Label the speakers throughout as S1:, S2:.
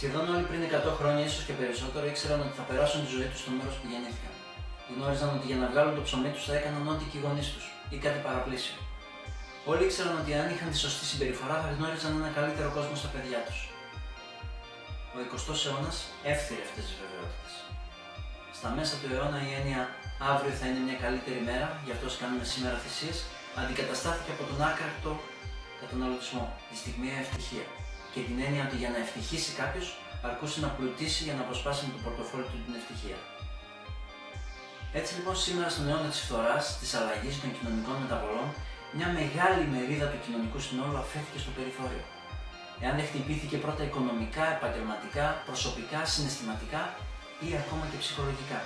S1: Σχεδόν όλοι πριν 100 χρόνια, ίσως και περισσότερο, ήξεραν ότι θα περάσουν τη ζωή τους στο μέρος που γεννήθηκαν. Γνώριζαν ότι για να βγάλουν το ψωμί τους θα έκαναν ό,τι και οι γονείς τους ή κάτι παραπλήσιο. Όλοι ήξεραν ότι αν είχαν τη σωστή συμπεριφορά θα γνώριζαν ένα καλύτερο κόσμο στα παιδιά τους. Ο 20ος αιώνας έφθυρε αυτές τις βεβαιότητες. Στα μέσα του αιώνα η έννοια «αύριο θα είναι μια καλύτερη μέρα, γι' αυτό κάνουμε σήμερα θυσίες» αντικαταστάθηκε από τον άκρακτο καταναλωτισμό, τη στιγμιαία ευτυχία και την έννοια ότι για να ευτυχήσει κάποιος αρκούσε να πλουτίσει για να αποσπάσει με το πορτοφόλι του την ευτυχία. Έτσι λοιπόν σήμερα στον αιώνα της φθοράς, της αλλαγής των κοινωνικών μεταβολών, μια μεγάλη μερίδα του κοινωνικού συνόλου αφέθηκε στο περιθώριο. Εάν δεν χτυπήθηκε πρώτα οικονομικά, επαγγελματικά, προσωπικά, συναισθηματικά ή ακόμα και ψυχολογικά.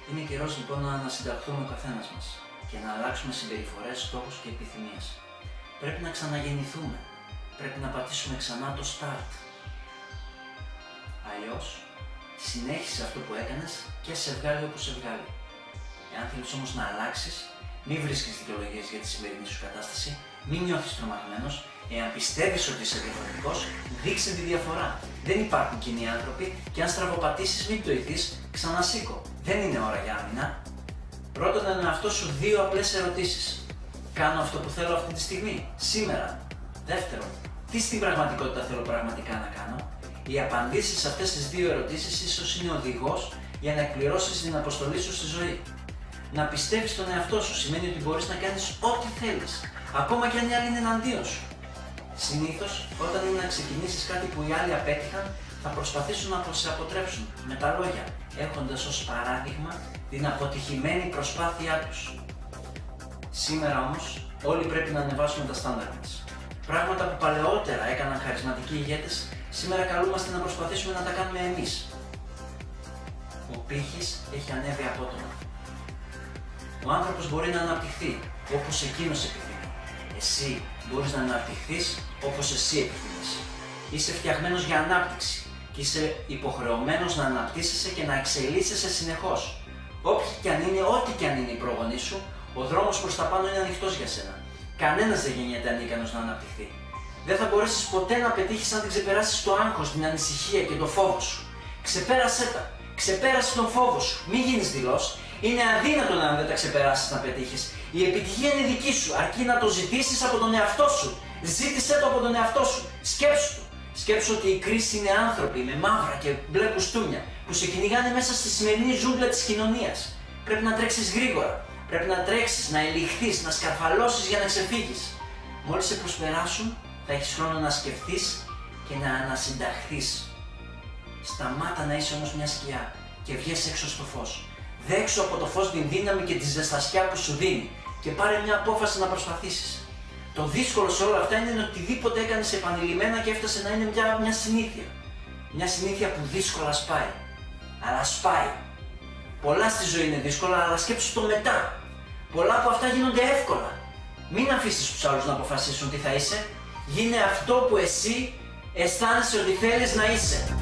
S1: Είναι καιρός λοιπόν να ανασυνταχθούμε ο καθένας μας και να αλλάξουμε συμπεριφορές, στόχους και επιθυμίες. Πρέπει να ξαναγεννηθούμε. Πρέπει να πατήσουμε ξανά το start. Αλλιώς, συνέχισε αυτό που έκανες και σε βγάλει όπου σε βγάλει. Εάν θέλεις όμως να αλλάξεις, μην βρίσκεις δικαιολογίες για τη σημερινή σου κατάσταση, μην νιώθεις τρομαγμένος. Εάν πιστεύεις ότι είσαι διαφορετικός, δείξε τη διαφορά. Δεν υπάρχουν κοινοί άνθρωποι και αν στραβοπατήσεις μην πτωηθείς, ξανασήκω. Δεν είναι ώρα για άμυνα. Ρώτα τον εαυτό σου δύο απλές ερωτήσεις. Κάνω αυτό που θέλω αυτή τη στιγμή, σήμερα? Δεύτερον, τι στην πραγματικότητα θέλω πραγματικά να κάνω? Οι απαντήσεις σε αυτές τις δύο ερωτήσεις ίσως είναι οδηγός για να εκπληρώσεις την αποστολή σου στη ζωή. Να πιστεύεις τον εαυτό σου σημαίνει ότι μπορείς να κάνεις ό,τι θέλεις, ακόμα και αν οι άλλοι είναι εναντίον σου. Συνήθως, όταν είναι να ξεκινήσεις κάτι που οι άλλοι απέτυχαν, θα προσπαθήσουν να σε αποτρέψουν με τα λόγια, έχοντας ως παράδειγμα την αποτυχημένη προσπάθειά τους. Σήμερα όμως, όλοι πρέπει να ανεβάσουμε τα στάνταρ μας. Πράγματα που παλαιότερα έκαναν χαρισματικοί ηγέτες, σήμερα καλούμαστε να προσπαθήσουμε να τα κάνουμε εμείς. Ο πύχης έχει ανέβει απότομα. Ο άνθρωπος μπορεί να αναπτυχθεί όπως εκείνος επιθυμεί. Εσύ μπορείς να αναπτυχθείς όπως εσύ επιθυμείς. Είσαι φτιαγμένος για ανάπτυξη και είσαι υποχρεωμένος να αναπτύσσεσαι και να εξελίσσεσαι συνεχώς. Όποιοι κι αν είναι, ό,τι κι αν είναι οι προγονείς σου, ο δρόμος προς τα πάνω είναι ανοιχτός για σένα. Κανένας δεν γεννιέται ανίκανος να αναπτυχθεί. Δεν θα μπορέσεις ποτέ να πετύχεις αν δεν ξεπεράσεις το άγχος, την ανησυχία και το φόβο σου. Ξεπέρασέ τα. Ξεπέρασε τον φόβο σου. Μην γίνεις δειλός. Είναι αδύνατο αν δεν τα ξεπεράσεις να πετύχεις. Η επιτυχία είναι δική σου, αρκεί να το ζητήσεις από τον εαυτό σου. Ζήτησέ το από τον εαυτό σου. Σκέψου το. Σκέψου ότι η κρίση είναι άνθρωποι με μαύρα και μπλε κουστούμια που σε κυνηγάνε μέσα στη σημερινή ζούγκλα της κοινωνίας. Πρέπει να τρέξεις γρήγορα. Πρέπει να τρέξεις, να ελιχθείς, να σκαρφαλώσεις για να ξεφύγεις. Μόλις σε προσπεράσουν, θα έχεις χρόνο να σκεφτείς και να ανασυνταχθείς. Σταμάτα να είσαι όμως μια σκιά και βγες έξω στο φως. Δέξου από το φως την δύναμη και τη ζεστασιά που σου δίνει και πάρε μια απόφαση να προσπαθήσεις. Το δύσκολο σε όλα αυτά είναι ότι οτιδήποτε έκανες επανειλημμένα και έφτασε να είναι μια συνήθεια. Μια συνήθεια που δύσκολα σπάει. Αλλά σπάει. Πολλά στη ζωή είναι δύσκολα, αλλά σκέψου το μετά. Πολλά από αυτά γίνονται εύκολα. Μην αφήσεις τους άλλους να αποφασίσουν τι θα είσαι. Γίνε αυτό που εσύ αισθάνεσαι ότι θέλεις να είσαι.